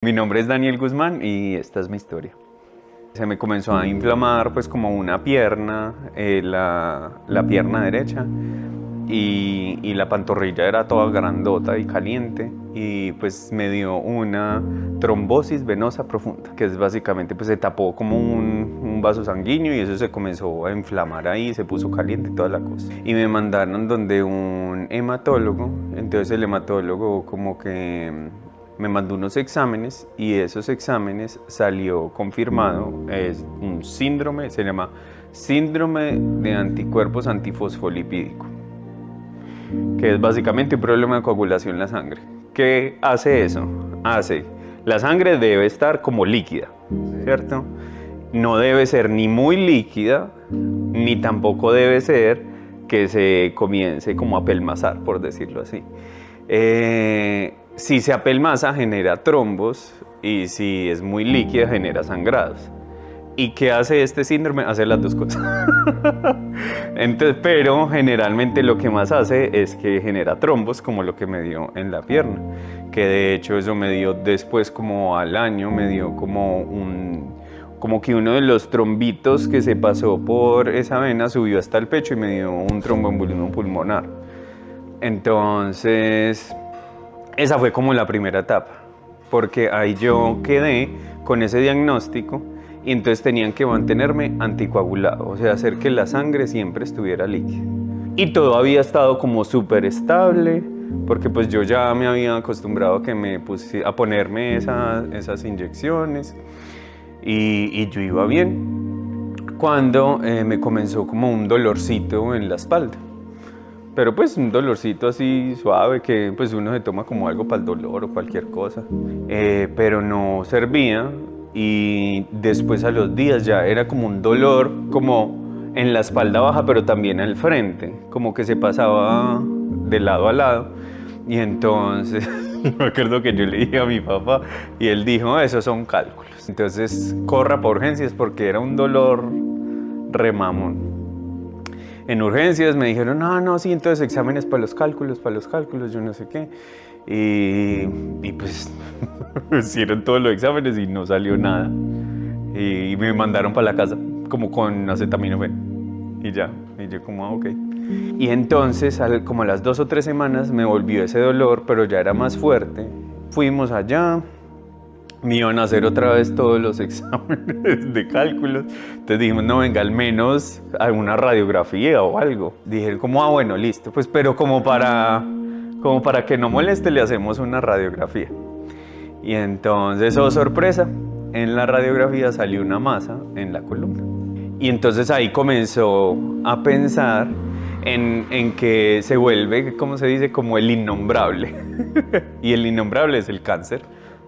Mi nombre es Daniel Guzmán y esta es mi historia. Se me comenzó a inflamar pues como una pierna, la pierna derecha y la pantorrilla era toda grandota y caliente y pues me dio una trombosis venosa profunda, que es básicamente pues se tapó como un vaso sanguíneo y eso se comenzó a inflamar ahí, se puso caliente y toda la cosa. Y me mandaron donde un hematólogo, entonces el hematólogo como que me mandó unos exámenes y de esos exámenes salió confirmado, es un síndrome, se llama síndrome de anticuerpos antifosfolipídico, que es básicamente un problema de coagulación en la sangre. ¿Qué hace eso? La sangre debe estar como líquida, ¿cierto? No debe ser ni muy líquida, ni tampoco debe ser que se comience como a pelmazar, por decirlo así. Si se apelmaza genera trombos y si es muy líquida genera sangrados. ¿Y qué hace este síndrome? Hace las dos cosas. Entonces, pero generalmente lo que más hace es que genera trombos, como lo que me dio en la pierna, que de hecho eso me dio después, como al año, me dio como que uno de los trombitos que se pasó por esa vena subió hasta el pecho y me dio un tromboembolismo pulmonar. Entonces esa fue como la primera etapa, porque ahí yo quedé con ese diagnóstico y entonces tenían que mantenerme anticoagulado, o sea, hacer que la sangre siempre estuviera líquida. Y todo había estado como súper estable, porque pues yo ya me había acostumbrado a que a ponerme esas inyecciones y yo iba bien, cuando me comenzó como un dolorcito en la espalda. Pero pues un dolorcito así suave que pues uno se toma como algo para el dolor o cualquier cosa. Pero no servía y después a los días ya era como un dolor como en la espalda baja pero también al frente. Como que se pasaba de lado a lado. Y entonces me acuerdo que yo le dije a mi papá y él dijo, esos son cálculos. Entonces corra por urgencias porque era un dolor remamón. En urgencias me dijeron, no, sí, entonces exámenes para los cálculos, yo no sé qué. Y pues hicieron todos los exámenes y no salió nada. Y me mandaron para la casa, como con acetaminofén. Y ya, y yo como, ok. Y entonces, como a las 2 o 3 semanas, me volvió ese dolor, pero ya era más fuerte. Fuimos allá. Me iban a hacer otra vez todos los exámenes de cálculos. Entonces dijimos, no, venga, al menos alguna radiografía o algo. Dijeron como, bueno, listo, pues pero como para que no moleste le hacemos una radiografía. Y entonces, oh sorpresa, en la radiografía salió una masa en la columna. Y entonces ahí comenzó a pensar en que se vuelve, ¿cómo se dice? Como el innombrable. Y el innombrable es el cáncer.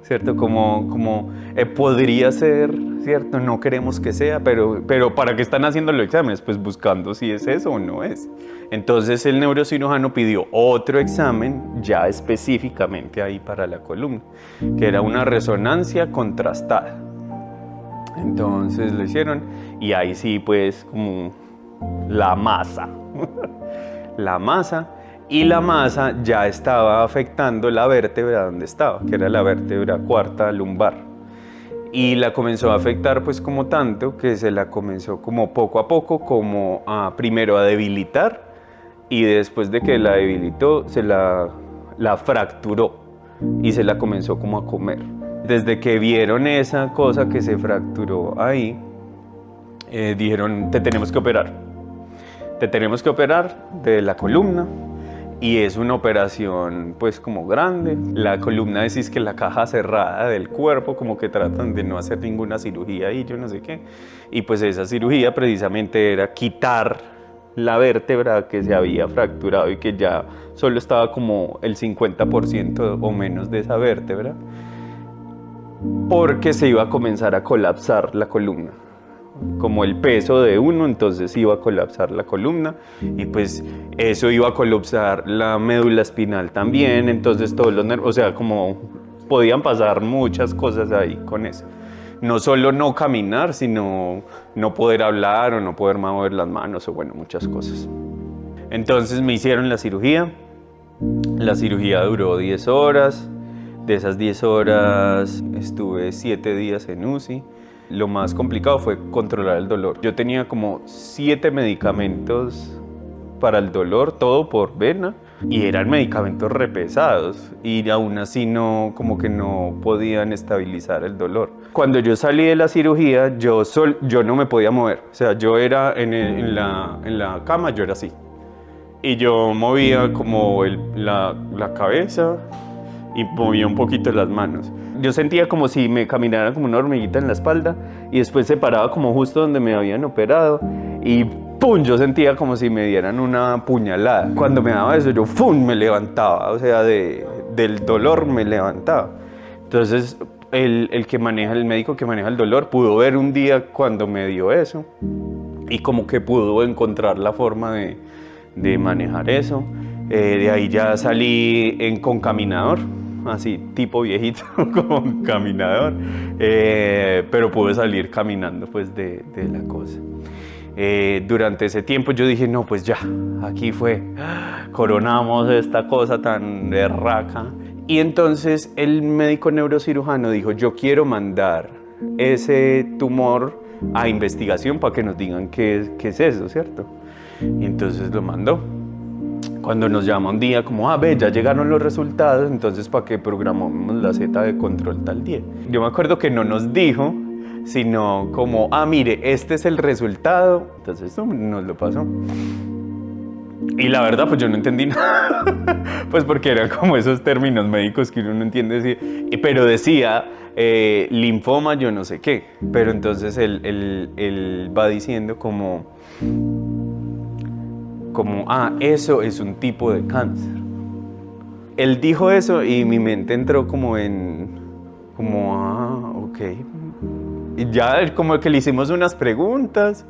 ¿Cierto? Como podría ser, ¿cierto? No queremos que sea, pero ¿para qué están haciendo los exámenes? Pues buscando si es eso o no es. Entonces el neurocirujano pidió otro examen ya específicamente ahí para la columna, que era una resonancia contrastada. Entonces lo hicieron y ahí sí pues como la masa, la masa. Y la masa ya estaba afectando la vértebra donde estaba, que era la vértebra cuarta lumbar. Y la comenzó a afectar pues como tanto que se la comenzó como poco a poco como primero a debilitar y después de que la debilitó se la fracturó y se la comenzó como a comer. Desde que vieron esa cosa que se fracturó ahí, dijeron, te tenemos que operar de la columna. Y es una operación pues como grande. La columna es que la caja cerrada del cuerpo, como que tratan de no hacer ninguna cirugía y yo no sé qué. Y pues esa cirugía precisamente era quitar la vértebra que se había fracturado y que ya solo estaba como el 50% o menos de esa vértebra, porque se iba a comenzar a colapsar la columna. Como el peso de uno, entonces iba a colapsar la columna y pues eso iba a colapsar la médula espinal también, entonces todos los nervios, o sea, como podían pasar muchas cosas ahí con eso. No solo no caminar, sino no poder hablar o no poder mover las manos o bueno, muchas cosas. Entonces me hicieron la cirugía duró 10 horas, De esas 10 horas estuve 7 días en UCI. Lo más complicado fue controlar el dolor. Yo tenía como 7 medicamentos para el dolor, todo por vena, y eran medicamentos re pesados y aún así no, como que no podían estabilizar el dolor. Cuando yo salí de la cirugía, yo no me podía mover, o sea, yo era en la cama, yo era así. Y yo movía como la cabeza y movía un poquito las manos. Yo sentía como si me caminara como una hormiguita en la espalda y después se paraba como justo donde me habían operado y ¡pum! Yo sentía como si me dieran una puñalada. Cuando me daba eso, yo ¡pum! Me levantaba, o sea, del dolor me levantaba. Entonces, el médico que maneja el dolor pudo ver un día cuando me dio eso y como que pudo encontrar la forma de manejar eso. De ahí ya salí con caminador, así tipo viejito con caminador, pero pude salir caminando pues de la cosa. Durante ese tiempo yo dije, no, pues ya, aquí fue, coronamos esta cosa tan berraca. Y entonces el médico neurocirujano dijo, yo quiero mandar ese tumor a investigación para que nos digan qué es eso, ¿cierto? Y entonces lo mandó. Cuando nos llama un día como, ve, ya llegaron los resultados, entonces para que programamos la Z de control tal día. Yo me acuerdo que no nos dijo, sino como, mire, este es el resultado. Entonces nos lo pasó. Y la verdad, pues yo no entendí nada, pues porque eran como esos términos médicos que uno no entiende, pero decía linfoma, yo no sé qué. Pero entonces él va diciendo como, eso es un tipo de cáncer. Él dijo eso y mi mente entró como, ok. Y ya como que le hicimos unas preguntas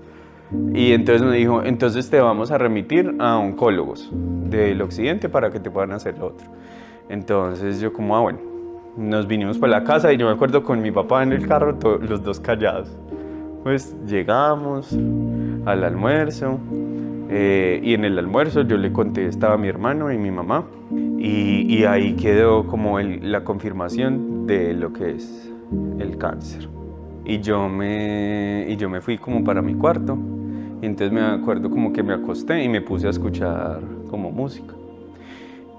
y entonces me dijo, entonces te vamos a remitir a oncólogos del occidente para que te puedan hacer lo otro. Entonces yo como, bueno, nos vinimos para la casa y yo me acuerdo con mi papá en el carro, los dos callados. Pues llegamos al almuerzo y en el almuerzo yo le conté, estaba mi hermano y mi mamá y ahí quedó como la confirmación de lo que es el cáncer. Y yo me fui como para mi cuarto y entonces me acuerdo como que me acosté y me puse a escuchar como música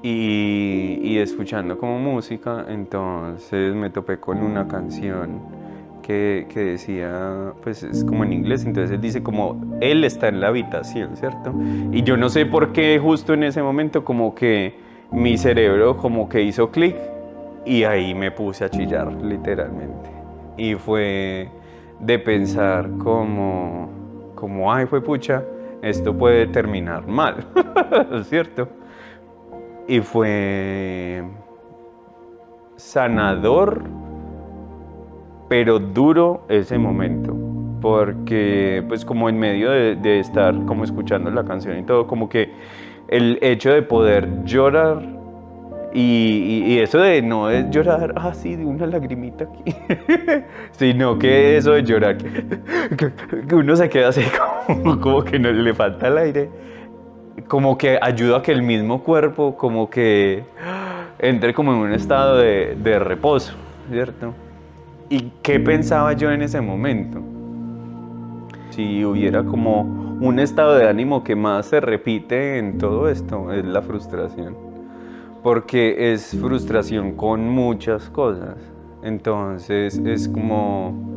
y escuchando como música entonces me topé con una canción que decía, pues es como en inglés, entonces él dice como él está en la habitación, ¿cierto? Y yo no sé por qué justo en ese momento como que mi cerebro como que hizo clic y ahí me puse a chillar literalmente. Y fue de pensar como ay, fue pucha, esto puede terminar mal, ¿cierto? Y fue sanador, pero duro ese momento, porque pues como en medio de estar como escuchando la canción y todo, como que el hecho de poder llorar y eso de no es llorar así de una lagrimita aquí, sino que eso de llorar, que uno se queda así como que no le falta el aire, como que ayuda a que el mismo cuerpo como que entre como en un estado de reposo, ¿cierto? ¿Y qué pensaba yo en ese momento? Si hubiera como un estado de ánimo que más se repite en todo esto, es la frustración. Porque es frustración con muchas cosas. Entonces es como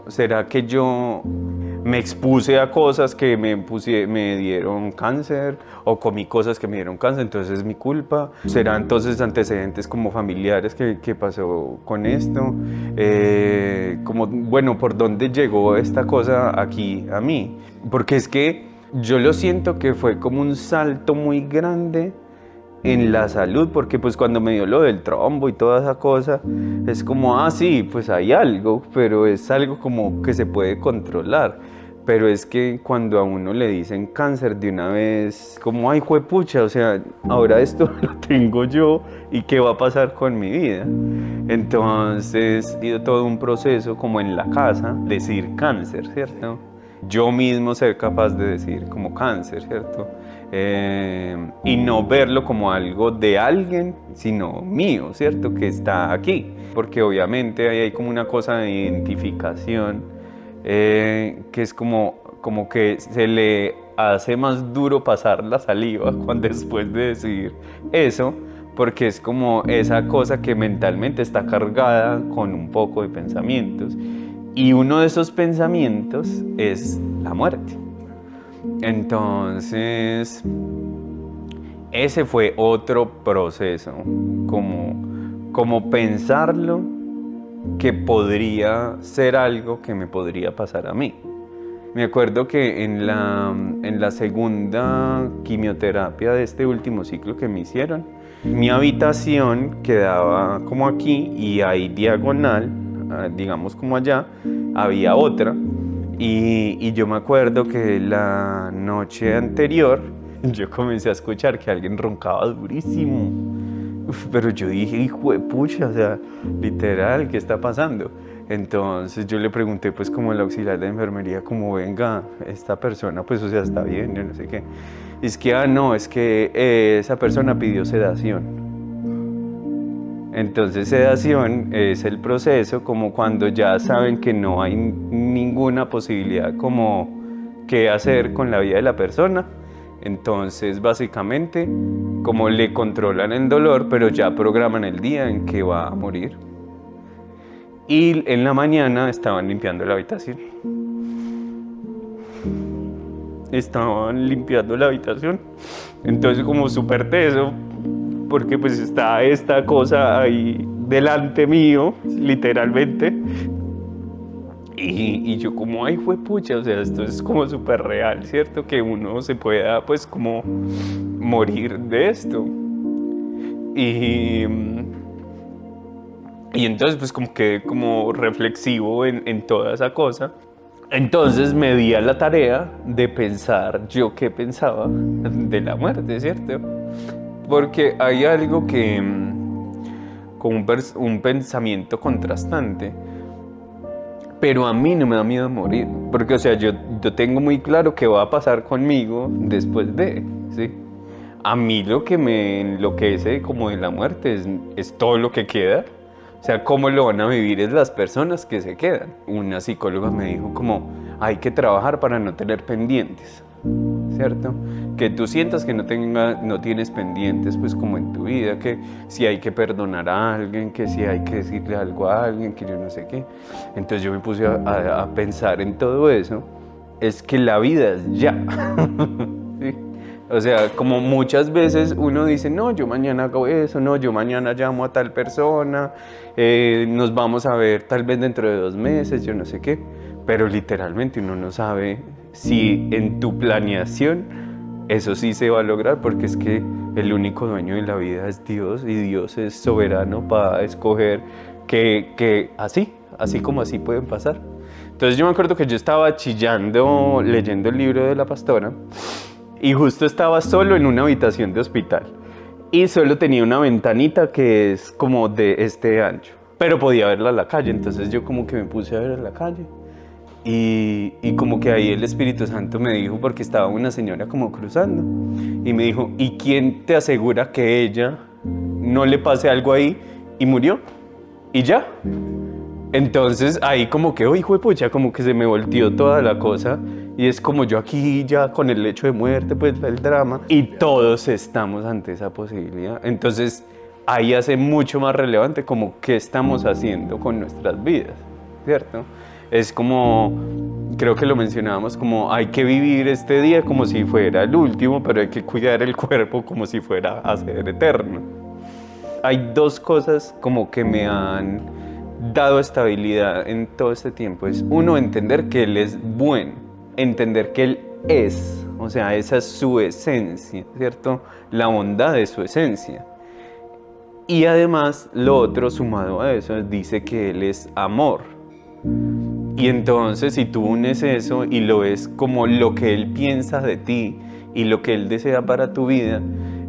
¿será que yo me expuse a cosas que me dieron cáncer o comí cosas que me dieron cáncer, entonces es mi culpa? ¿Será entonces antecedentes como familiares que pasó con esto? Como, bueno, ¿por dónde llegó esta cosa aquí a mí? Porque es que yo lo siento que fue como un salto muy grande en la salud, porque pues cuando me dio lo del trombo y toda esa cosa, es como, sí, pues hay algo, pero es algo como que se puede controlar. Pero es que cuando a uno le dicen cáncer de una vez, como, ay, juepucha, o sea, ahora esto lo tengo yo y qué va a pasar con mi vida. Entonces, ha sido todo un proceso como en la casa, decir cáncer, ¿cierto? yo mismo ser capaz de decir como cáncer, ¿cierto? Y no verlo como algo de alguien, sino mío, ¿cierto? Que está aquí. Porque obviamente ahí hay como una cosa de identificación que es como que se le hace más duro pasar la saliva cuando después de decir eso, porque es como esa cosa que mentalmente está cargada con un poco de pensamientos. Y uno de esos pensamientos es la muerte. Entonces, ese fue otro proceso, como pensarlo que podría ser algo que me podría pasar a mí. Me acuerdo que en la segunda quimioterapia de este último ciclo que me hicieron, mi habitación quedaba como aquí y ahí diagonal, digamos como allá, había otra. Y yo me acuerdo que la noche anterior yo comencé a escuchar que alguien roncaba durísimo. Pero yo dije, hijo de pucha, o sea, literal, ¿qué está pasando? Entonces yo le pregunté pues como el auxiliar de enfermería, como venga, esta persona pues o sea está bien, yo no sé qué. Y es que, no, es que esa persona pidió sedación. Entonces sedación es el proceso como cuando ya saben que no hay ninguna posibilidad como qué hacer con la vida de la persona. Entonces básicamente como le controlan el dolor, pero ya programan el día en que va a morir. Y en la mañana estaban limpiando la habitación. Estaban limpiando la habitación. Entonces como súper teso, porque pues está esta cosa ahí delante mío, literalmente. Y yo como, ay, fue pucha, o sea, esto es como súper real, ¿cierto? Que uno se pueda pues como morir de esto. Y entonces pues como que como reflexivo en toda esa cosa. Entonces me di a la tarea de pensar yo qué pensaba de la muerte, ¿cierto? Porque hay algo que, como un pensamiento contrastante, pero a mí no me da miedo morir, porque o sea, yo tengo muy claro qué va a pasar conmigo después de, ¿sí? A mí lo que me enloquece como de la muerte es todo lo que queda. O sea, cómo lo van a vivir es las personas que se quedan. Una psicóloga me dijo como, hay que trabajar para no tener pendientes, ¿cierto? Que tú sientas que no tienes pendientes, pues como en tu vida, que si hay que perdonar a alguien, que si hay que decirle algo a alguien, que yo no sé qué. Entonces yo me puse a pensar en todo eso, es que la vida es ya. ¿Sí? O sea, como muchas veces uno dice, no, yo mañana hago eso, no, yo mañana llamo a tal persona, nos vamos a ver tal vez dentro de 2 meses, yo no sé qué, pero literalmente uno no sabe si en tu planeación eso sí se va a lograr, porque es que el único dueño de la vida es Dios y Dios es soberano para escoger que así como así pueden pasar. Entonces yo me acuerdo que yo estaba chillando leyendo el libro de la pastora. Y justo estaba solo en una habitación de hospital y solo tenía una ventanita que es como de este ancho, pero podía verla a la calle. Entonces yo como que me puse a ver a la calle y como que ahí el Espíritu Santo me dijo, porque estaba una señora como cruzando y me dijo, ¿y quién te asegura que ella no le pase algo ahí? Y murió y ya. Entonces ahí como que, oh, hijo de pucha, como que se me volteó toda la cosa. Y es como yo aquí ya con el hecho de muerte, pues el drama. Y todos estamos ante esa posibilidad. Entonces ahí hace mucho más relevante como qué estamos haciendo con nuestras vidas, ¿cierto? Es como, creo que lo mencionábamos, como hay que vivir este día como si fuera el último, pero hay que cuidar el cuerpo como si fuera a ser eterno. Hay 2 cosas como que me han dado estabilidad en todo este tiempo. Es uno, entender que Él es bueno. Entender que Él es, o sea, esa es su esencia, ¿cierto? La bondad de su esencia. Y además, lo otro sumado a eso, dice que Él es amor. Y entonces, si tú unes eso y lo ves como lo que Él piensa de ti y lo que Él desea para tu vida,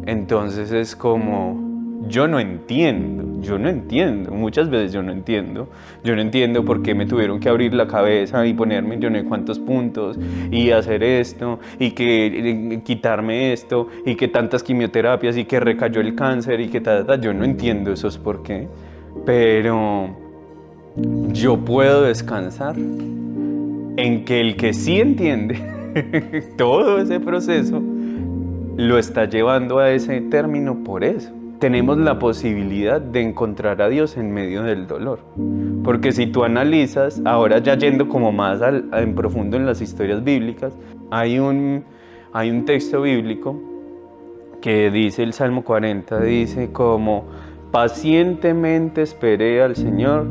entonces es como, yo no entiendo, Yo no entiendo, muchas veces yo no entiendo. Yo no entiendo por qué me tuvieron que abrir la cabeza y ponerme yo no sé cuántos puntos y hacer esto y que quitarme esto y que tantas quimioterapias y que recayó el cáncer y que tal. Yo no entiendo esos por qué, pero yo puedo descansar en que el que sí entiende todo ese proceso lo está llevando a ese término por eso. Tenemos la posibilidad de encontrar a Dios en medio del dolor. Porque si tú analizas, ahora ya yendo como más en profundo en las historias bíblicas, hay un texto bíblico que dice el Salmo 40, dice como pacientemente esperé al Señor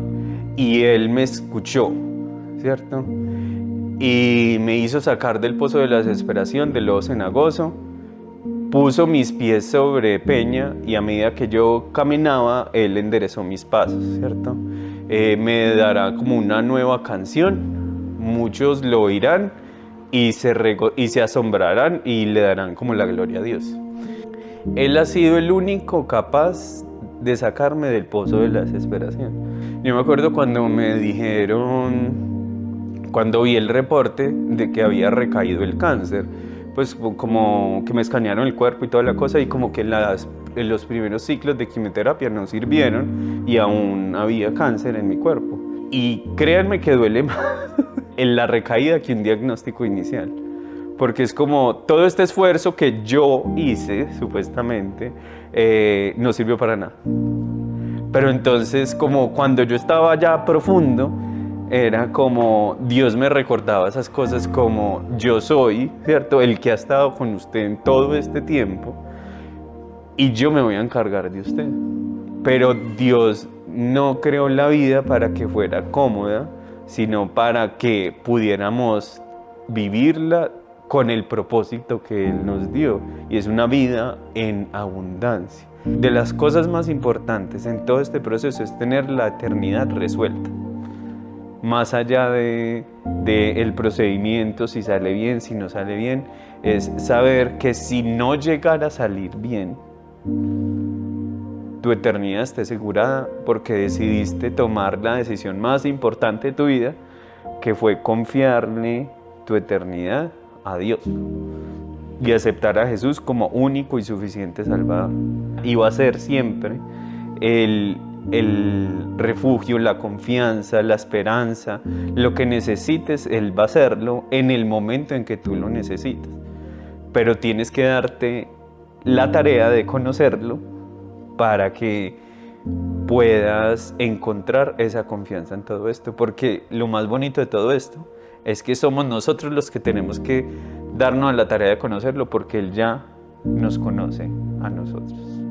y Él me escuchó, ¿cierto? Y me hizo sacar del pozo de la desesperación, del lodo cenagoso. Puso mis pies sobre peña y a medida que yo caminaba, Él enderezó mis pasos, ¿cierto? Me dará como una nueva canción, muchos lo oirán y se asombrarán y le darán como la gloria a Dios. Él ha sido el único capaz de sacarme del pozo de la desesperación. Yo me acuerdo cuando me dijeron, cuando vi el reporte de que había recaído el cáncer, pues como que me escanearon el cuerpo y toda la cosa y como que en los primeros ciclos de quimioterapia no sirvieron y aún había cáncer en mi cuerpo. Y créanme que duele más en la recaída que un diagnóstico inicial. Porque es como todo este esfuerzo que yo hice, supuestamente, no sirvió para nada. Pero entonces como cuando yo estaba ya profundo, era como Dios me recordaba esas cosas como yo soy, ¿cierto? El que ha estado con usted en todo este tiempo y yo me voy a encargar de usted. Pero Dios no creó la vida para que fuera cómoda, sino para que pudiéramos vivirla con el propósito que Él nos dio, y es una vida en abundancia. De las cosas más importantes en todo este proceso es tener la eternidad resuelta. Más allá de el procedimiento, si sale bien, si no sale bien, es saber que si no llegara a salir bien, tu eternidad esté asegurada porque decidiste tomar la decisión más importante de tu vida, que fue confiarle tu eternidad a Dios y aceptar a Jesús como único y suficiente Salvador. Y va a ser siempre el refugio, la confianza, la esperanza, lo que necesites, Él va a hacerlo en el momento en que tú lo necesitas. Pero tienes que darte la tarea de conocerlo para que puedas encontrar esa confianza en todo esto. Porque lo más bonito de todo esto es que somos nosotros los que tenemos que darnos a la tarea de conocerlo, porque Él ya nos conoce a nosotros.